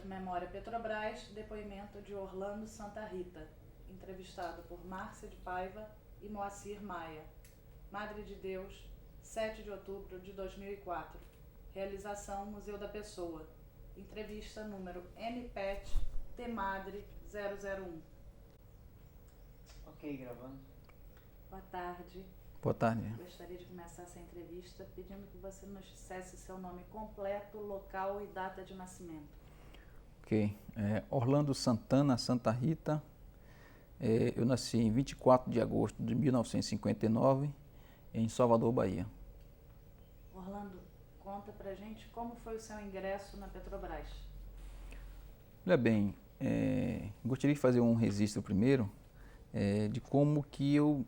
Projeto Memória Petrobras, depoimento de Orlando Santa Rita, entrevistado por Márcia de Paiva e Moacir Maia. Madre de Deus, 7 de outubro de 2004. Realização Museu da Pessoa. Entrevista número MPET TMADRE 001. Ok, gravando. Boa tarde. Boa tarde. Gostaria de começar essa entrevista pedindo que você nos dissesse seu nome completo, local e data de nascimento. Ok. Orlando Santana Santa Rita. Eu nasci em 24 de agosto de 1959, em Salvador, Bahia. Orlando, conta pra gente como foi o seu ingresso na Petrobras. Olha bem, gostaria de fazer um registro primeiro de como que eu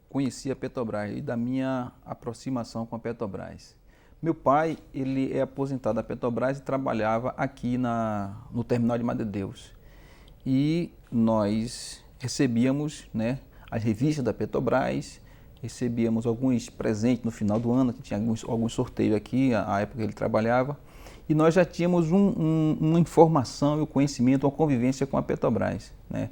conheci a Petrobras e da minha aproximação com a Petrobras. Meu pai, ele é aposentado da Petrobras e trabalhava aqui no terminal de Madre de Deus. E nós recebíamos, né, as revistas da Petrobras, recebíamos alguns presentes no final do ano, que tinha alguns sorteios aqui, a época que ele trabalhava, e nós já tínhamos uma informação e o conhecimento, uma convivência com a Petrobras, né.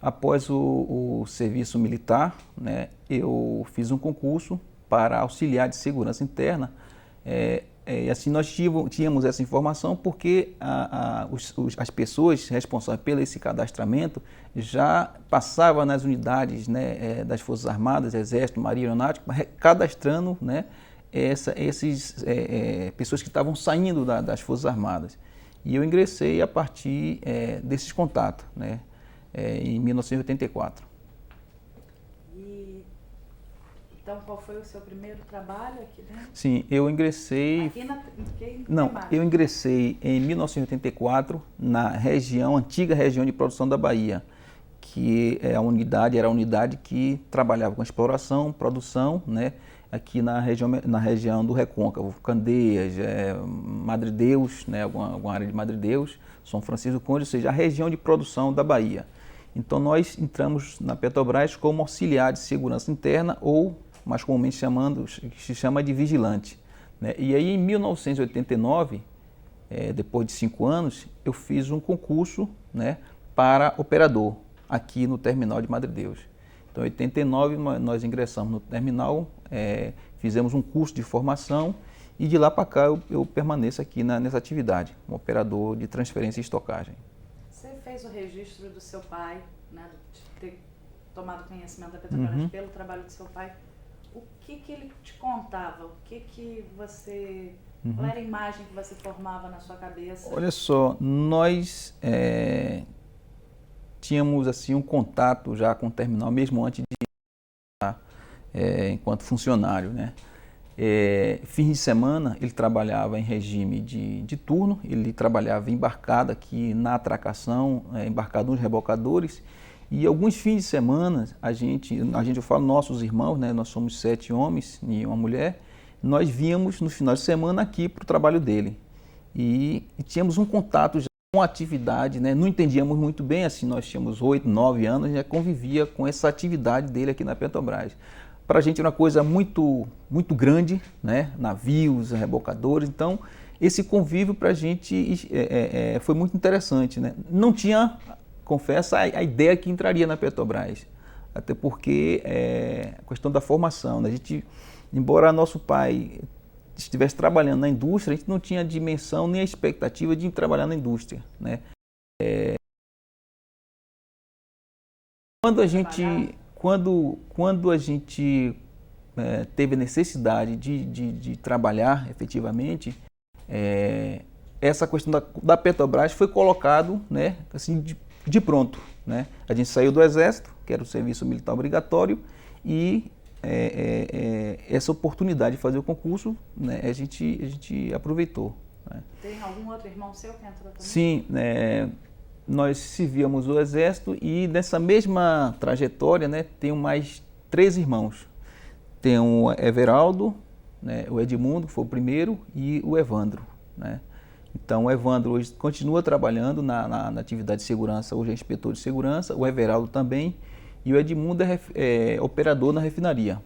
Após o serviço militar, né, eu fiz um concurso para auxiliar de segurança interna. Assim nós tínhamos essa informação porque as pessoas responsáveis pelo esse cadastramento já passavam nas unidades, né, das Forças Armadas, Exército, Marinha Aeronáutica, cadastrando, né, pessoas que estavam saindo das Forças Armadas. E eu ingressei a partir desses contatos, né, em 1984. Então, qual foi o seu primeiro trabalho aqui dentro? Sim, eu ingressei... eu ingressei em 1984 na antiga região de produção da Bahia, que era a unidade que trabalhava com exploração, produção, né, aqui na região do Recôncavo, Candeias, Madre Deus, né, alguma área de Madre Deus, São Francisco do Conde, ou seja, a região de produção da Bahia. Então nós entramos na Petrobras como auxiliar de segurança interna ou, mais comumente se chama de vigilante, né? E aí em 1989, depois de 5 anos, eu fiz um concurso, né, para operador aqui no terminal de Madre Deus. Então em 89 nós ingressamos no terminal, fizemos um curso de formação e de lá para cá eu permaneço aqui nessa atividade, um operador de transferência e estocagem. Você fez o registro do seu pai, né, de ter tomado conhecimento da Petrobras pelo trabalho do seu pai. O que ele te contava? Qual era a imagem que você formava na sua cabeça? Olha só, nós tínhamos assim um contato já com o terminal, mesmo antes de estar enquanto funcionário, né? Fins de semana ele trabalhava em regime de turno, ele trabalhava embarcado aqui na atracação, embarcado nos rebocadores, e alguns fins de semana eu falo nossos irmãos, né, nós somos 7 homens e uma mulher, nós víamos no final de semana aqui para o trabalho dele e tínhamos um contato já com a atividade, né, não entendíamos muito bem, assim, nós tínhamos 8, 9 anos e já convivia com essa atividade dele aqui na Petrobras. Para a gente era uma coisa muito, muito grande, né? Navios, rebocadores, então esse convívio para a gente foi muito interessante, né? Não tinha, confesso, a ideia que entraria na Petrobras, até porque a questão da formação, né? A gente, embora nosso pai estivesse trabalhando na indústria, a gente não tinha a dimensão nem a expectativa de trabalhar na indústria, né? Quando a gente teve necessidade de trabalhar efetivamente, essa questão da Petrobras foi colocado, né, assim, de pronto, né? A gente saiu do Exército, que era o serviço militar obrigatório, e essa oportunidade de fazer o concurso, né, a gente aproveitou, né? Tem algum outro irmão seu que entrou também? Sim, nós servíamos o Exército e nessa mesma trajetória, né, tenho mais 3 irmãos. Tem o Everaldo, né, o Edmundo, que foi o primeiro, e o Evandro, né? Então o Evandro hoje continua trabalhando na atividade de segurança, hoje é inspetor de segurança, o Everaldo também, e o Edmundo é operador na refinaria.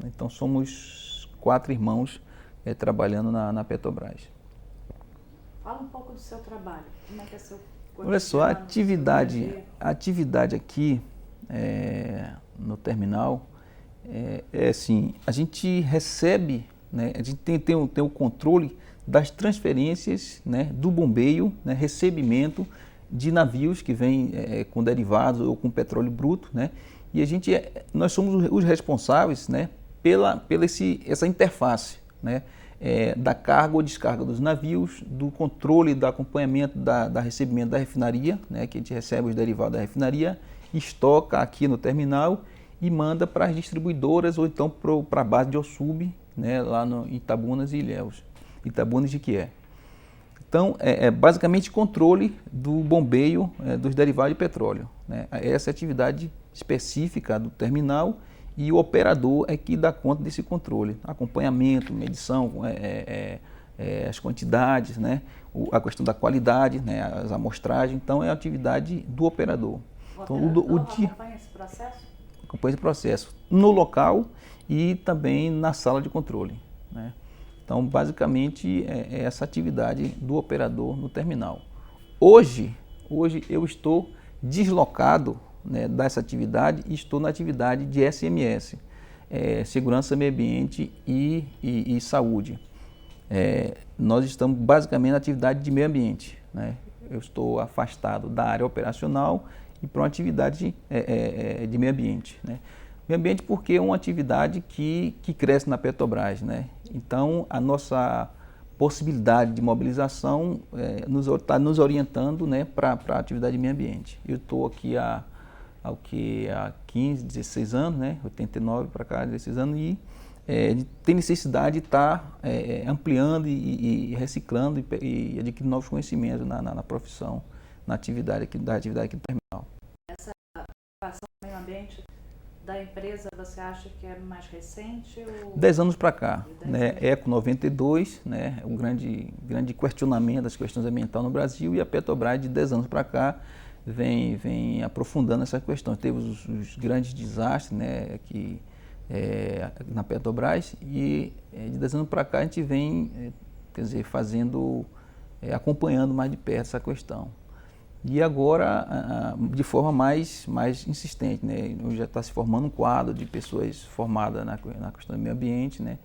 Então somos 4 irmãos trabalhando na Petrobras. Fala um pouco do seu trabalho. Como é que é seu cotidiano? Olha só, a atividade aqui no terminal é assim, a gente recebe, né, a gente tem o controle das transferências, né, do bombeio, né, recebimento de navios que vêm com derivados ou com petróleo bruto, né, e nós somos os responsáveis, né, pela essa interface, né, da carga ou descarga dos navios, do controle, do acompanhamento da recebimento da refinaria, né, que a gente recebe os derivados da refinaria, estoca aqui no terminal e manda para as distribuidoras ou então para a base de OSUB, né, lá no Itabunas e Ilhéus, Itabunas e Jequié. Então, basicamente controle do bombeio dos derivados de petróleo, né? Essa é a atividade específica do terminal e o operador é que dá conta desse controle, acompanhamento, medição, as quantidades, né? A questão da qualidade, né? As amostragens, então é a atividade do operador. Então, o dia acompanha esse processo? Acompanha esse processo no local e também na sala de controle, né? Então, basicamente, é essa atividade do operador no terminal. Hoje eu estou deslocado, né, dessa atividade e estou na atividade de SMS, Segurança, Meio Ambiente e Saúde. Nós estamos basicamente na atividade de meio ambiente, né? Eu estou afastado da área operacional e para uma atividade de meio ambiente, né? Meio ambiente porque é uma atividade que cresce na Petrobras, né? Então, a nossa possibilidade de mobilização está nos orientando, né, para a atividade de meio ambiente. Eu estou aqui há 15, 16 anos, né? 89 para cá, 16 anos, e tem necessidade de estar ampliando e reciclando e adquirindo novos conhecimentos na profissão, da atividade aqui do terminal. Essa participação do meio ambiente da empresa, você acha que é mais recente? 10 anos para cá, né? Eco 92, né? O grande questionamento das questões ambientais no Brasil, e a Petrobras de 10 anos para cá vem aprofundando essa questão. Teve os grandes desastres, né, aqui na Petrobras, e de 10 anos para cá a gente vem, acompanhando mais de perto essa questão. E agora, de forma mais insistente, né? Já está se formando um quadro de pessoas formadas na questão do meio ambiente, né?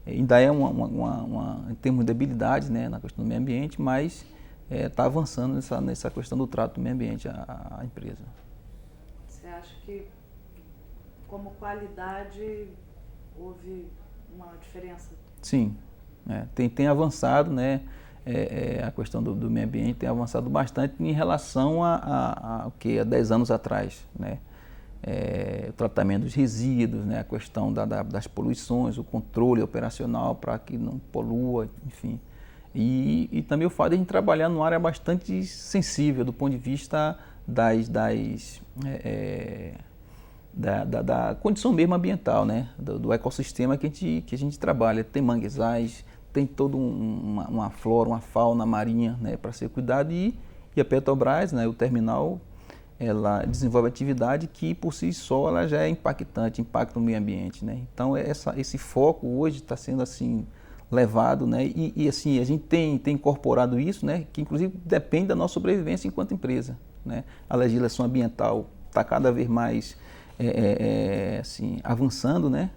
Ainda é em termos de habilidade, né, na questão do meio ambiente, mas está avançando nessa questão do trato do meio ambiente a empresa. Você acha que, como qualidade, houve uma diferença? Sim, tem avançado, né? A questão do meio ambiente tem avançado bastante em relação a 10 anos atrás, né? O tratamento dos resíduos, né? A questão das poluições, o controle operacional para que não polua, enfim. E também o fato de a gente trabalhar numa área bastante sensível do ponto de vista da condição mesmo ambiental, né? Do ecossistema que a gente trabalha. Tem manguezais, tem toda uma flora, uma fauna marinha, né, para ser cuidado, e a Petrobras, né, o terminal, ela desenvolve atividade que por si só ela já é impactante, impacta no meio ambiente, né? Então esse foco hoje está sendo assim levado, né, e assim a gente tem incorporado isso, né, que inclusive depende da nossa sobrevivência enquanto empresa, né? A legislação ambiental está cada vez mais assim avançando, né,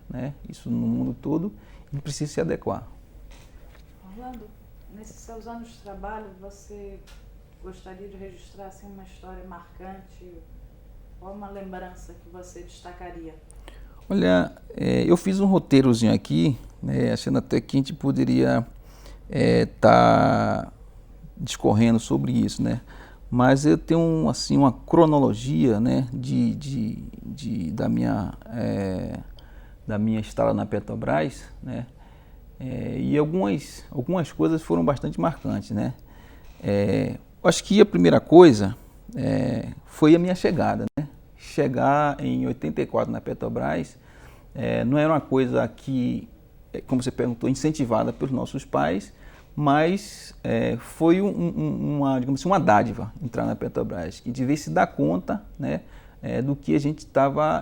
isso no mundo todo, e precisa se adequar. Orlando, nesses seus anos de trabalho, você gostaria de registrar assim, uma história marcante ou uma lembrança que você destacaria? Olha, eu fiz um roteirozinho aqui, né, achando até que a gente poderia tá discorrendo sobre isso, né? Mas eu tenho assim uma cronologia, né, da minha estada na Petrobras, né? E algumas coisas foram bastante marcantes, né? Acho que a primeira coisa foi a minha chegada, né? Chegar em 84 na Petrobras não era uma coisa que, como você perguntou, incentivada pelos nossos pais, mas foi digamos assim, uma dádiva entrar na Petrobras, que devia se dar conta, né, do que a gente estava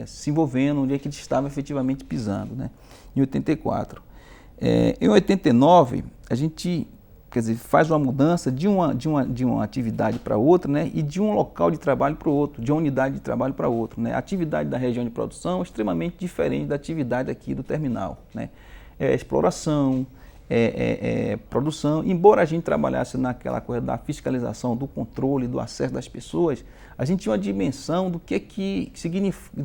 se envolvendo, onde é que a gente estava efetivamente pisando, né? Em 84. Em 89, a gente quer dizer, faz uma mudança de uma atividade para outra, né, e de um local de trabalho para o outro, de uma unidade de trabalho para outro, né. A atividade da região de produção é extremamente diferente da atividade aqui do terminal, né. Exploração, produção. Embora a gente trabalhasse naquela coisa da fiscalização, do controle, do acesso das pessoas, a gente tinha uma dimensão do que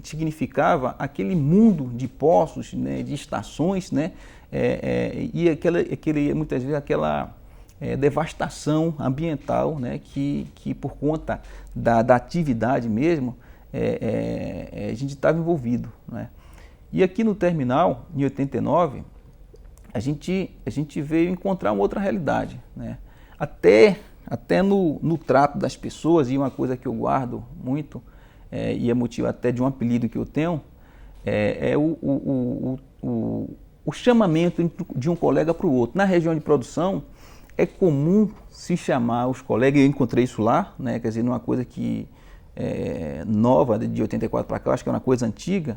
significava aquele mundo de postos, né, de estações, né, e muitas vezes aquela devastação ambiental, né, que por conta da atividade mesmo, a gente estava envolvido, né. E aqui no terminal, em 89, a gente veio encontrar uma outra realidade, né. Até no trato das pessoas, e uma coisa que eu guardo muito, e é motivo até de um apelido que eu tenho, o chamamento de um colega para o outro. Na região de produção, é comum se chamar os colegas, eu encontrei isso lá, né, quer dizer, numa coisa que nova, de 84 para cá, acho que é uma coisa antiga,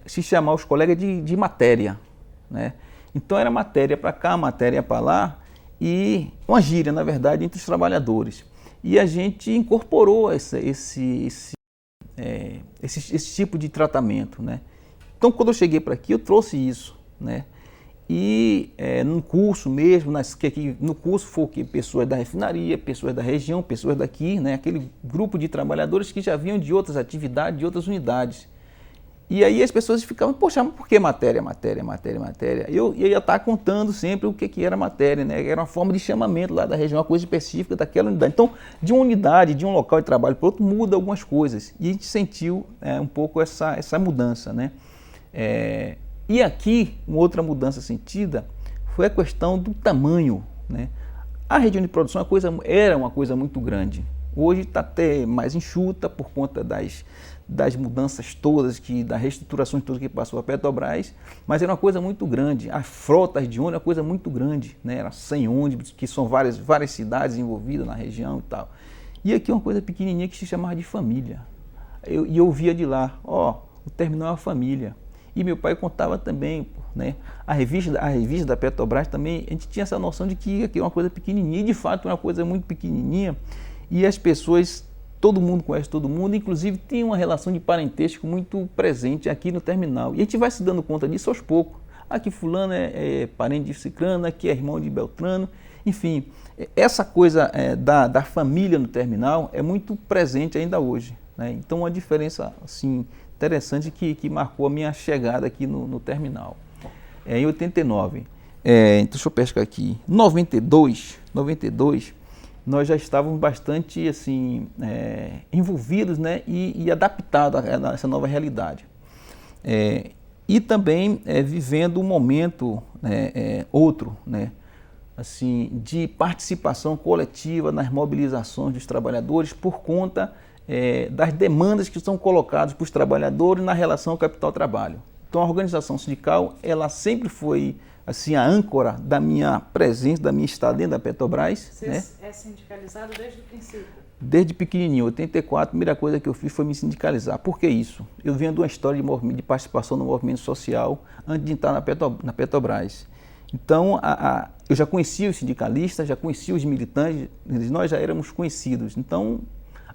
se chamar os colegas de matéria, né. Então era matéria para cá, matéria para lá, e uma gíria, na verdade, entre os trabalhadores. E a gente incorporou esse tipo de tratamento, né. Então, quando eu cheguei para aqui, eu trouxe isso, né. E no curso mesmo, no curso foi o quê? Pessoas da refinaria, pessoas da região, pessoas daqui, né, aquele grupo de trabalhadores que já vinham de outras atividades, de outras unidades. E aí as pessoas ficavam, poxa, mas por que matéria? Eu ia estar contando sempre o que era matéria, né? Era uma forma de chamamento lá da região, uma coisa específica daquela unidade. Então, de uma unidade, de um local de trabalho para outro, muda algumas coisas. E a gente sentiu um pouco essa mudança, né? E aqui, uma outra mudança sentida foi a questão do tamanho, né? A região de produção era uma coisa muito grande. Hoje está até mais enxuta por conta das mudanças todas, das reestruturações todas que passou a Petrobras, mas era uma coisa muito grande. As frotas de ônibus é uma coisa muito grande, né? Era 100 ônibus, que são várias cidades envolvidas na região e tal. E aqui uma coisa pequenininha que se chamava de família. E eu via de lá, o terminal é uma família. E meu pai contava também, né? A revista da Petrobras também, a gente tinha essa noção de que aqui é uma coisa pequenininha, e de fato é uma coisa muito pequenininha, e as pessoas, todo mundo conhece todo mundo, inclusive tem uma relação de parentesco muito presente aqui no terminal. E a gente vai se dando conta disso aos poucos. Aqui fulano é parente de ciclano, aqui é irmão de beltrano, enfim, essa coisa da família no terminal é muito presente ainda hoje, né? Então uma diferença assim, interessante que marcou a minha chegada aqui no terminal. Em 89, então deixa eu pescar aqui, 92, nós já estávamos bastante assim, envolvidos, né, e adaptados a essa nova realidade. E também vivendo um momento outro, né, assim, de participação coletiva nas mobilizações dos trabalhadores por conta das demandas que são colocadas para os trabalhadores na relação capital-trabalho. Então a organização sindical, ela sempre foi assim, a âncora da minha presença, da minha estada dentro da Petrobras. Você é sindicalizado desde o princípio? Desde pequenininho, 84, a primeira coisa que eu fiz foi me sindicalizar. Por que isso? Eu venho de uma história de participação no movimento social antes de entrar na Petrobras. Então, eu já conhecia os sindicalistas, já conhecia os militantes, nós já éramos conhecidos. Então,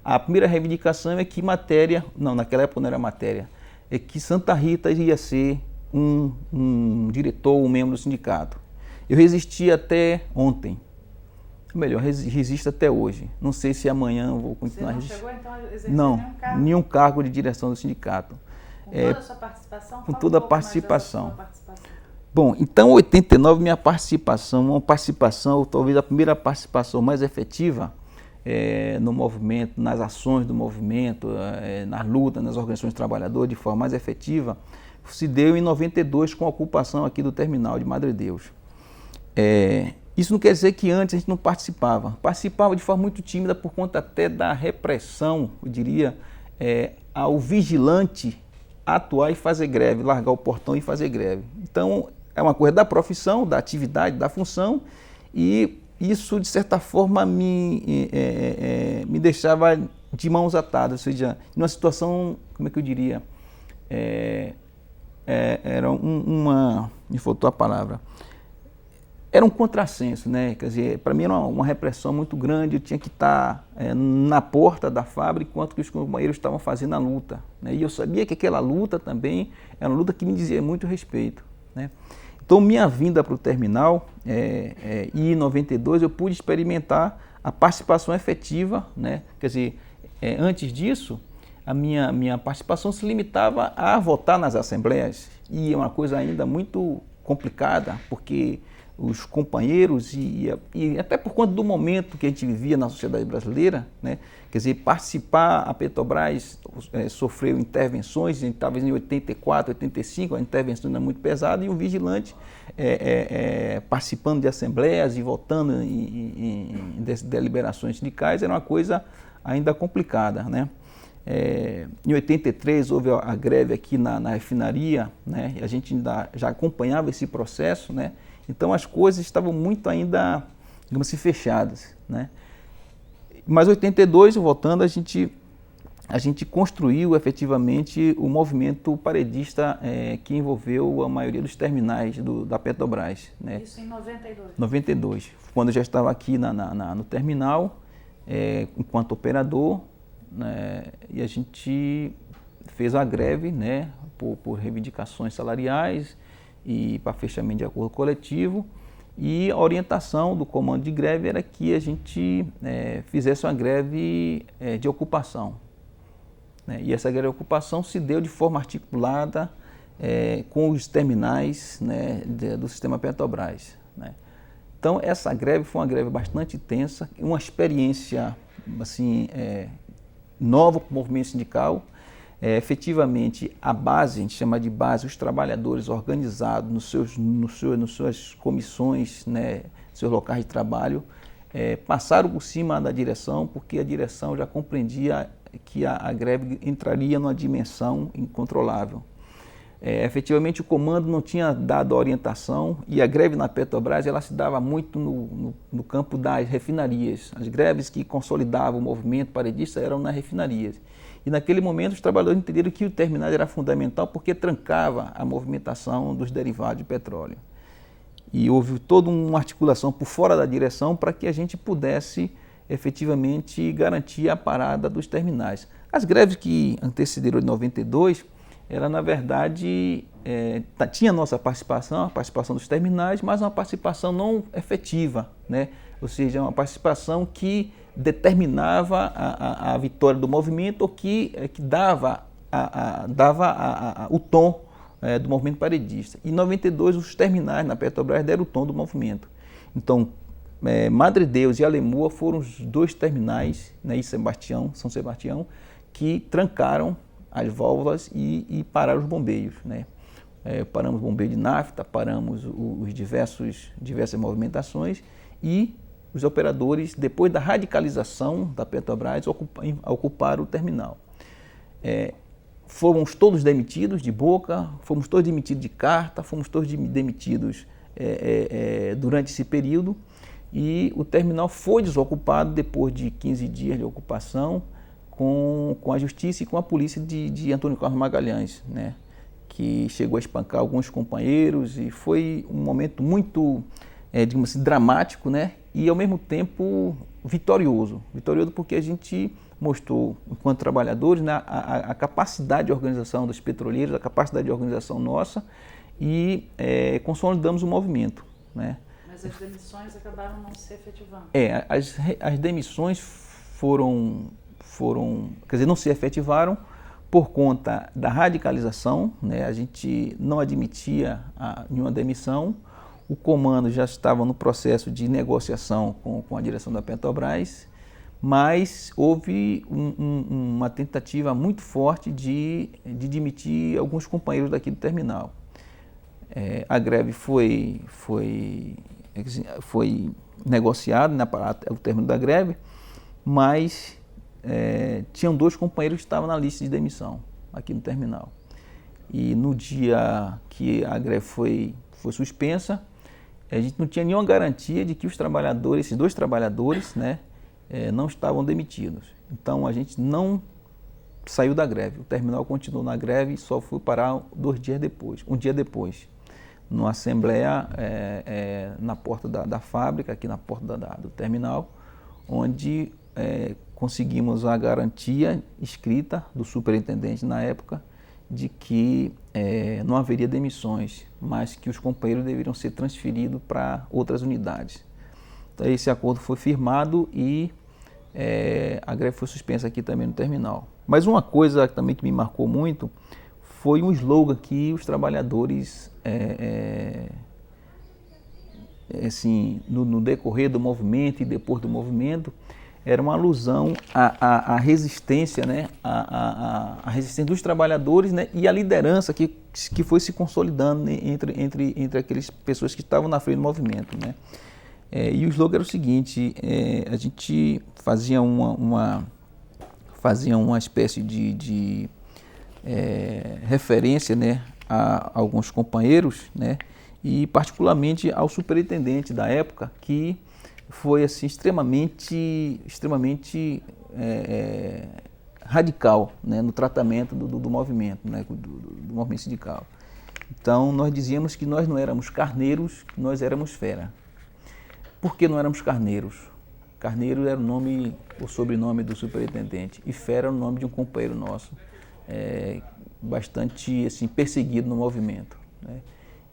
a primeira reivindicação é que naquela época não era matéria, é que Santa Rita ia ser um diretor, um membro do sindicato. Eu resisti até ontem, melhor, resisto até hoje. Não sei se amanhã eu vou continuar resistindo. Você não chegou então a exercer nenhum cargo de direção do sindicato. Com toda a sua participação? Com toda a participação. Bom, então 89 minha participação, talvez a primeira participação mais efetiva no movimento, nas ações do movimento, nas lutas, nas organizações de trabalhadores, de forma mais efetiva, se deu em 92 com a ocupação aqui do terminal de Madre Deus. Isso não quer dizer que antes a gente não participava. Participava de forma muito tímida por conta até da repressão, eu diria, ao vigilante atuar e fazer greve, largar o portão e fazer greve. Então, é uma coisa da profissão, da atividade, da função, e isso, de certa forma, me deixava de mãos atadas, ou seja, numa situação, como é que eu diria, era me faltou a palavra, era um contrassenso, né? Quer dizer, para mim era uma repressão muito grande, eu tinha que estar na porta da fábrica enquanto que os companheiros estavam fazendo a luta, né? E eu sabia que aquela luta também era uma luta que me dizia muito respeito, né? Então, minha vinda para o terminal, e em 92 eu pude experimentar a participação efetiva, né? Quer dizer, antes disso, a minha participação se limitava a votar nas assembleias, e é uma coisa ainda muito complicada, porque os companheiros e até por conta do momento que a gente vivia na sociedade brasileira, né? Quer dizer, participar, a Petrobras sofreu intervenções, a gente estava em 84, 85, a intervenção era muito pesada, e o vigilante participando de assembleias e votando em deliberações sindicais era uma coisa ainda complicada, né? Em 83 houve a greve aqui na refinaria, né? A gente ainda já acompanhava esse processo, né? Então as coisas estavam muito ainda, digamos assim, fechadas, né? Mas em 82, voltando, a gente construiu efetivamente o movimento paredista que envolveu a maioria dos terminais da Petrobras, né? Isso em 92? 92, quando eu já estava aqui no terminal, enquanto operador, né? E a gente fez a greve, né? Por reivindicações salariais e para fechamento de acordo coletivo, e a orientação do comando de greve era que a gente fizesse uma greve de ocupação, né? E essa greve de ocupação se deu de forma articulada com os terminais, né, do sistema Petrobras, né? Então essa greve foi uma greve bastante intensa, uma experiência assim, nova para o movimento sindical. Efetivamente, a base, a gente chama de base, os trabalhadores organizados nas suas comissões, né, seus locais de trabalho, passaram por cima da direção, porque a direção já compreendia que a greve entraria numa dimensão incontrolável. Efetivamente, o comando não tinha dado a orientação, e a greve na Petrobras ela se dava muito no campo das refinarias. As greves que consolidavam o movimento paredista eram nas refinarias. E naquele momento os trabalhadores entenderam que o terminal era fundamental porque trancava a movimentação dos derivados de petróleo. E houve toda uma articulação por fora da direção para que a gente pudesse efetivamente garantir a parada dos terminais. As greves que antecederam de 92, ela na verdade tinha a nossa participação, a participação dos terminais, mas uma participação não efetiva, né? Ou seja, uma participação que determinava a vitória do movimento, ou que dava o tom do movimento paredista. Em 92, os terminais na Petrobras deram o tom do movimento. Então, Madre Deus e Alemoa foram os dois terminais, né, em São Sebastião, que trancaram as válvulas e pararam os bombeios, né? Paramos o bombeio de nafta, paramos os diversas movimentações, e os operadores, depois da radicalização da Petrobras, ocuparam o terminal. Fomos todos demitidos de boca, fomos todos demitidos de carta, fomos todos demitidos durante esse período, e o terminal foi desocupado depois de 15 dias de ocupação, com a justiça e com a polícia de Antônio Carlos Magalhães, né, que chegou a espancar alguns companheiros, e foi um momento muito, digamos assim, dramático, né, e ao mesmo tempo vitorioso porque a gente mostrou, enquanto trabalhadores, né, a capacidade de organização dos petroleiros, a capacidade de organização nossa, e consolidamos o movimento, né. Mas as demissões acabaram não se efetivando. As demissões quer dizer, não se efetivaram por conta da radicalização, né? A gente não admitia nenhuma demissão. O comando já estava no processo de negociação com a direção da Petrobras, mas houve uma tentativa muito forte de demitir alguns companheiros daqui do terminal. A greve foi negociada, né, para o término da greve, mas tinham dois companheiros que estavam na lista de demissão aqui no terminal. E no dia que a greve foi suspensa, a gente não tinha nenhuma garantia de que os trabalhadores, esses dois trabalhadores, né, não estavam demitidos. Então a gente não saiu da greve. O terminal continuou na greve e só foi parar um dia depois. numa assembleia na porta da fábrica, aqui na porta do terminal, onde conseguimos a garantia escrita do superintendente na época de que não haveria demissões, mas que os companheiros deveriam ser transferidos para outras unidades. Então, esse acordo foi firmado e a greve foi suspensa aqui também no terminal. Mas uma coisa também que me marcou muito foi um slogan que os trabalhadores, assim, no decorrer do movimento e depois do movimento, era uma alusão à resistência, né? A resistência dos trabalhadores, né? E a liderança que foi se consolidando entre aquelas pessoas que estavam na frente do movimento, né? E o slogan era o seguinte: a gente fazia uma espécie de referência, né, a alguns companheiros, né, e particularmente ao superintendente da época, que foi assim, extremamente radical, né, no tratamento do movimento, né, do movimento sindical. Então nós dizíamos que nós não éramos carneiros, que nós éramos fera. Por que não éramos carneiros? Carneiro era o sobrenome do superintendente, e fera era o nome de um companheiro nosso, bastante assim, perseguido no movimento, né?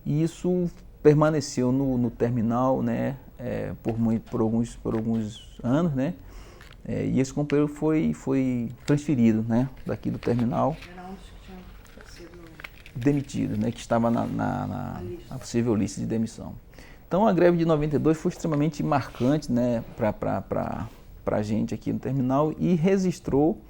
E isso permaneceu no terminal, né, por alguns anos, né? E esse companheiro foi transferido, né, daqui do terminal. Era um dos que tinham sido demitido, né, que estava na possível lista de demissão. Então a greve de 92 foi extremamente marcante, né, para a gente aqui no terminal, e registrou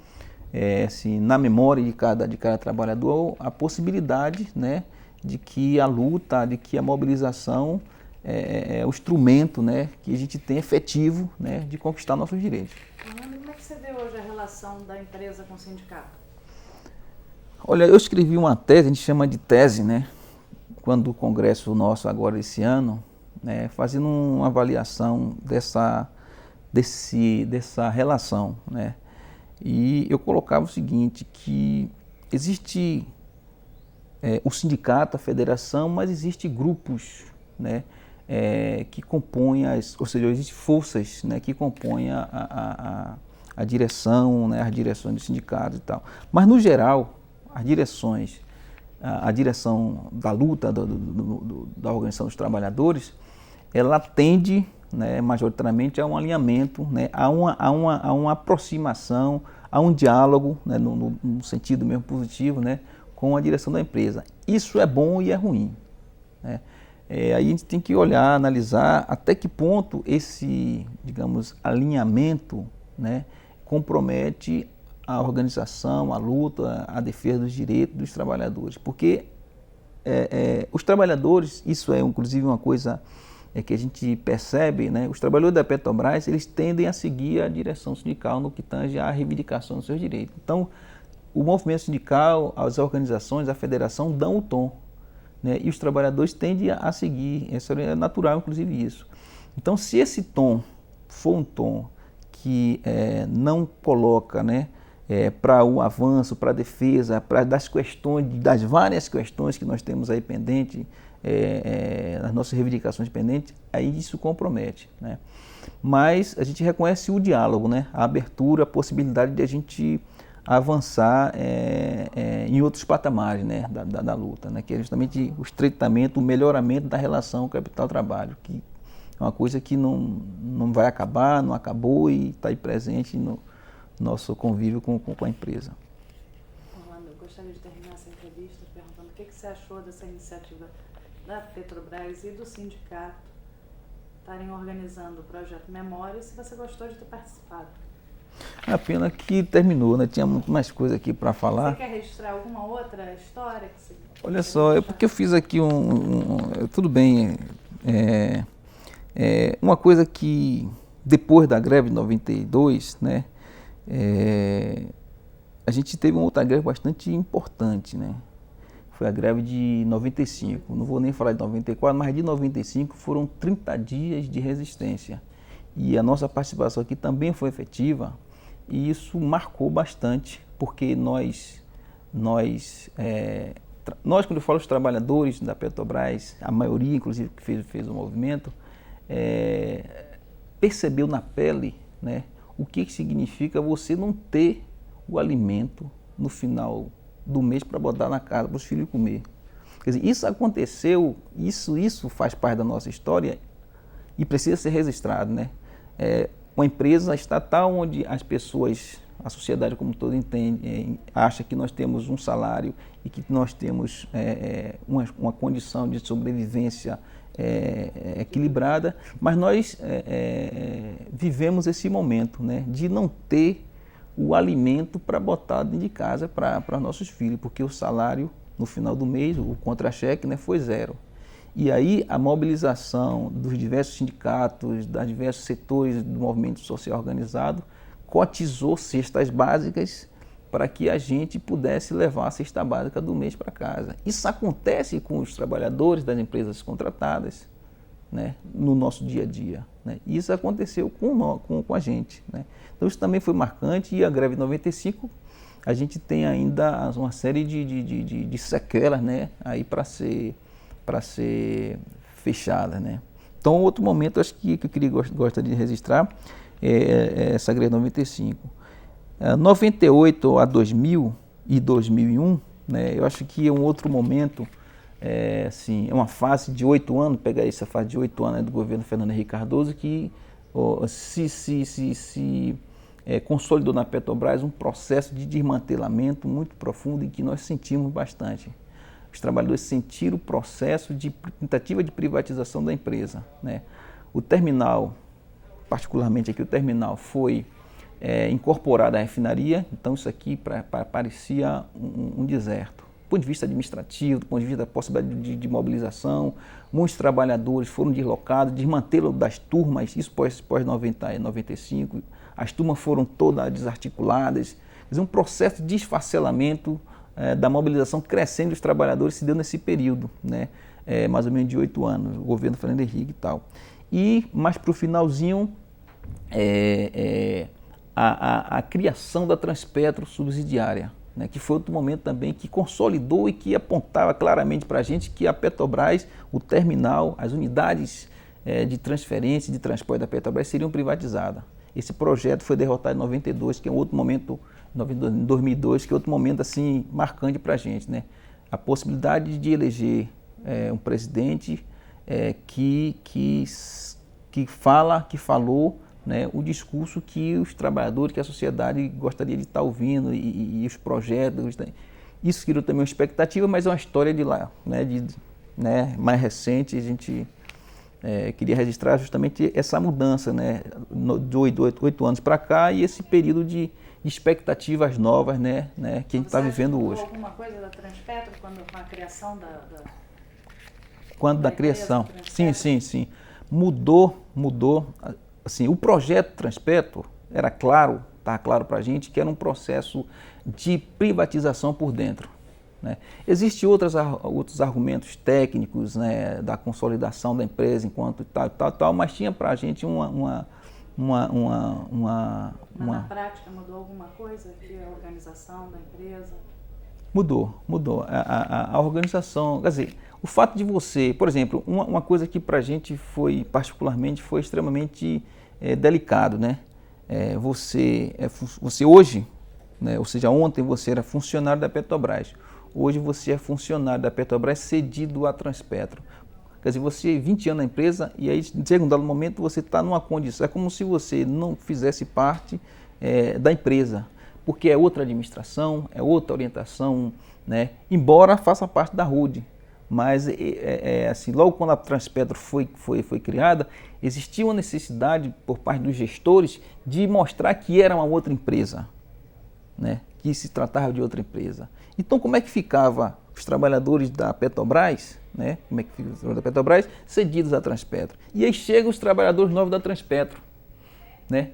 assim, na memória de cada trabalhador a possibilidade, né, de que a luta, de que a mobilização é o instrumento, né, que a gente tem efetivo, né, de conquistar nossos direitos. Fernando, como é que você vê hoje a relação da empresa com o sindicato? Olha, eu escrevi uma tese, a gente chama de tese, né, quando o congresso nosso agora esse ano, né, fazendo uma avaliação dessa relação, né, e eu colocava o seguinte, que existe o sindicato, a federação, mas existe grupos, né, que compõem ou seja, existem forças, né, que compõem a direção, né, as direções dos sindicatos e tal. Mas no geral, as direções, a direção da luta da organização dos trabalhadores, ela tende, né, majoritariamente a um alinhamento, né, a uma aproximação, a um diálogo, né, no sentido mesmo positivo, né, com a direção da empresa. Isso é bom e é ruim, né? Aí a gente tem que olhar, analisar até que ponto esse, digamos, alinhamento, né, compromete a organização, a luta, a defesa dos direitos dos trabalhadores. Porque os trabalhadores, isso é inclusive uma coisa que a gente percebe, né, os trabalhadores da Petrobras, eles tendem a seguir a direção sindical no que tange à reivindicação dos seus direitos. Então, o movimento sindical, as organizações, a federação dão o tom, né, e os trabalhadores tendem a seguir, isso é natural, inclusive isso. Então, se esse tom for um tom que não coloca, né, para o avanço, para a defesa, das várias questões que nós temos aí pendentes, as nossas reivindicações pendentes, aí isso compromete, né? Mas a gente reconhece o diálogo, né, a abertura, a possibilidade de a gente avançar em outros patamares, né, da luta, né, que é justamente o estreitamento, o melhoramento da relação capital-trabalho, que é uma coisa que não vai acabar, não acabou e está aí presente no nosso convívio com a empresa. Orlando, eu gostaria de terminar essa entrevista perguntando o que você achou dessa iniciativa da Petrobras e do sindicato estarem organizando o projeto Memória, e se você gostou de ter participado. A pena que terminou, né? Tinha muito mais coisa aqui para falar. Você quer registrar alguma outra história? Olha só, é porque eu fiz aqui tudo bem, uma coisa que depois da greve de 92, né, a gente teve uma outra greve bastante importante, né? Foi a greve de 95, não vou nem falar de 94, mas de 95 foram 30 dias de resistência. E a nossa participação aqui também foi efetiva, e isso marcou bastante, porque nós nós, quando eu falo os trabalhadores da Petrobras, a maioria, inclusive, que fez o movimento, percebeu na pele, né, o que significa você não ter o alimento no final do mês para botar na casa para os filhos comer. Quer dizer, isso aconteceu, isso faz parte da nossa história e precisa ser registrado, né? Uma empresa estatal onde as pessoas, a sociedade como um todo entende, acha que nós temos um salário e que nós temos uma condição de sobrevivência equilibrada, mas nós vivemos esse momento, né, de não ter o alimento para botar dentro de casa para nossos filhos, porque o salário no final do mês, o contra-cheque, né, foi zero. E aí a mobilização dos diversos sindicatos, dos diversos setores do movimento social organizado, cotizou cestas básicas para que a gente pudesse levar a cesta básica do mês para casa. Isso acontece com os trabalhadores das empresas contratadas, né, no nosso dia a dia, né? Isso aconteceu com a gente, né? Então isso também foi marcante e a greve de 95, a gente tem ainda uma série de sequelas, né, aí para ser fechada, né? Então outro momento acho que eu gostaria de registrar é essa greve de 95. 98 a 2000 e 2001, né, eu acho que é um outro momento, assim, é uma fase de 8 anos, pegar essa fase de 8 anos do governo Fernando Henrique Cardoso, que se consolidou na Petrobras um processo de desmantelamento muito profundo e que nós sentimos bastante. Os trabalhadores sentiram o processo de tentativa de privatização da empresa, né? O terminal, particularmente aqui, o terminal foi incorporado à refinaria, então isso aqui parecia um deserto. Do ponto de vista administrativo, do ponto de vista da possibilidade de mobilização, muitos trabalhadores foram deslocados, desmantelo das turmas, isso pós-90 e 95, as turmas foram todas desarticuladas, quer dizer, um processo de desfacelamento da mobilização crescendo dos trabalhadores se deu nesse período, né? Mais ou menos de 8 anos, o governo Fernando Henrique e tal. E mais para o finalzinho, a criação da Transpetro subsidiária, né, que foi outro momento também que consolidou e que apontava claramente para a gente que a Petrobras, o terminal, as unidades de transferência, de transporte da Petrobras seriam privatizadas. Esse projeto foi derrotado em 92, que é um outro momento, em 2002, que é outro momento assim marcante para a gente, né? A possibilidade de eleger um presidente que falou, né, o discurso que os trabalhadores, que a sociedade gostaria de estar ouvindo e os projetos. Isso criou também uma expectativa, mas é uma história de lá, né, mais recente. A gente queria registrar justamente essa mudança, né, de 8 anos para cá e esse período de expectativas novas, né, que a gente está vivendo hoje. Mudou alguma coisa da Transpetro com a criação Quando da criação? Sim. Mudou. Assim, o projeto Transpetro era claro, estava claro para a gente que era um processo de privatização por dentro, né? Existem outros argumentos técnicos, né, da consolidação da empresa enquanto tal, mas tinha para a gente Mas na prática mudou alguma coisa? A organização da empresa? Mudou. A organização, quer dizer, o fato de você, por exemplo, uma coisa que para a gente foi extremamente delicado, né? Você hoje, né, ou seja, ontem você era funcionário da Petrobras, hoje você é funcionário da Petrobras cedido à Transpetro. Quer dizer, você 20 anos na empresa e aí, em segundo momento, você está numa condição, é como se você não fizesse parte da empresa, porque é outra administração, é outra orientação, né? Embora faça parte da RUD. Mas, assim, logo quando a Transpetro foi criada, existia uma necessidade por parte dos gestores de mostrar que era uma outra empresa, né? Que se tratava de outra empresa. Então, como é que ficava os trabalhadores da Petrobras, né? Como é que ficam os trabalhadores da Petrobras cedidos à Transpetro? E aí chegam os trabalhadores novos da Transpetro, né?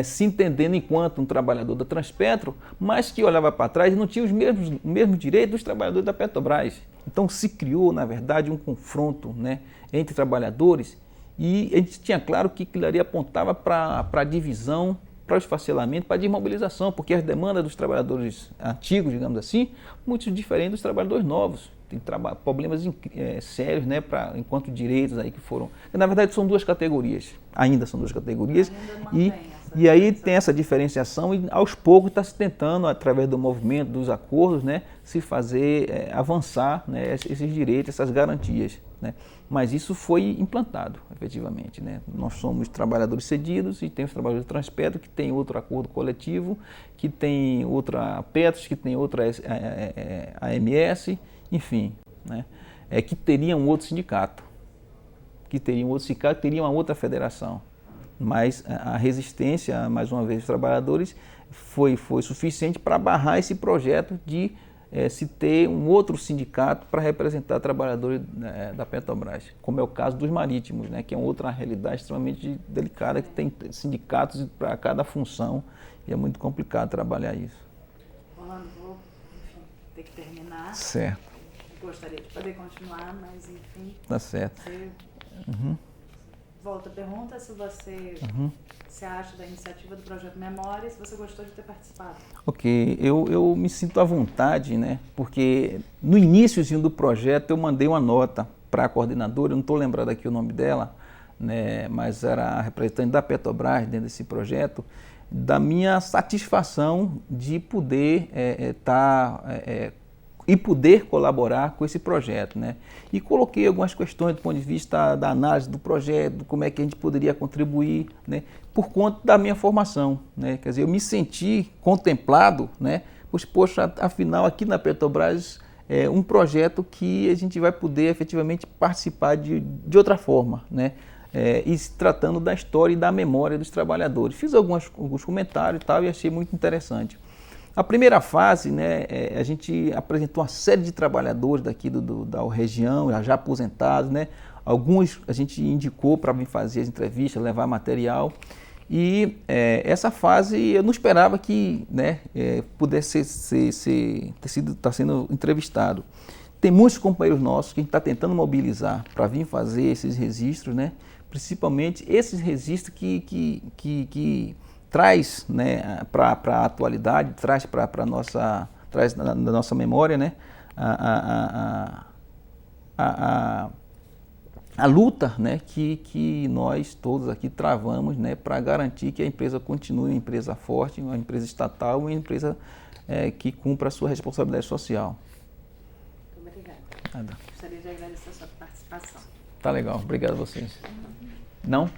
Se entendendo enquanto um trabalhador da Transpetro, mas que olhava para trás e não tinha os mesmos direitos dos trabalhadores da Petrobras. Então se criou, na verdade, um confronto, né, entre trabalhadores e a gente tinha claro que aquilo ali apontava para a divisão para o esfacelamento, para a desmobilização, porque as demandas dos trabalhadores antigos, digamos assim, muito diferentes dos trabalhadores novos. Tem problemas sérios, né, enquanto direitos aí que foram... Na verdade, são duas categorias, ainda são duas categorias, e aí tem essa diferenciação e aos poucos está se tentando, através do movimento, dos acordos, né, se fazer avançar, né, esses direitos, essas garantias, né. Mas isso foi implantado, efetivamente, né. Nós somos trabalhadores cedidos e tem os trabalhadores de Transpetro, que tem outro acordo coletivo, que tem outra Petros, que tem outra AMS, enfim, né, que teria um outro sindicato, que teria uma outra federação. Mas a resistência, mais uma vez, dos trabalhadores foi suficiente para barrar esse projeto de se ter um outro sindicato para representar trabalhadores da Petrobras, como é o caso dos marítimos, né, que é uma outra realidade extremamente delicada, que tem sindicatos para cada função e é muito complicado trabalhar isso. Orlando, vou ter que terminar. Certo. Gostaria de poder continuar, mas enfim. Tá certo. Você volta a pergunta se você se acha da iniciativa do Projeto Memória e se você gostou de ter participado. Ok, eu me sinto à vontade, né? Porque no iníciozinho do projeto eu mandei uma nota para a coordenadora, eu não estou lembrado aqui o nome dela, né? Mas era a representante da Petrobras dentro desse projeto, da minha satisfação de poder e poder colaborar com esse projeto, né? E coloquei algumas questões do ponto de vista da análise do projeto, como é que a gente poderia contribuir, né? Por conta da minha formação, né? Quer dizer, eu me senti contemplado, né? Poxa, afinal aqui na Petrobras é um projeto que a gente vai poder efetivamente participar de outra forma, né? E se tratando da história e da memória dos trabalhadores. Fiz alguns comentários e tal e achei muito interessante. A primeira fase, né, a gente apresentou uma série de trabalhadores daqui da região, já aposentados, né? Alguns a gente indicou para vir fazer as entrevistas, levar material. E essa fase eu não esperava que, né, pudesse estar sendo entrevistado. Tem muitos companheiros nossos que a gente está tentando mobilizar para vir fazer esses registros, né? Principalmente esses registros que traz, né, para a atualidade, traz na nossa memória, né, a luta, né, que nós todos aqui travamos, né, para garantir que a empresa continue uma empresa forte, uma empresa estatal, uma empresa que cumpra a sua responsabilidade social. Muito obrigada. Nada. Gostaria de agradecer a sua participação. Tá legal, obrigado a vocês. Não?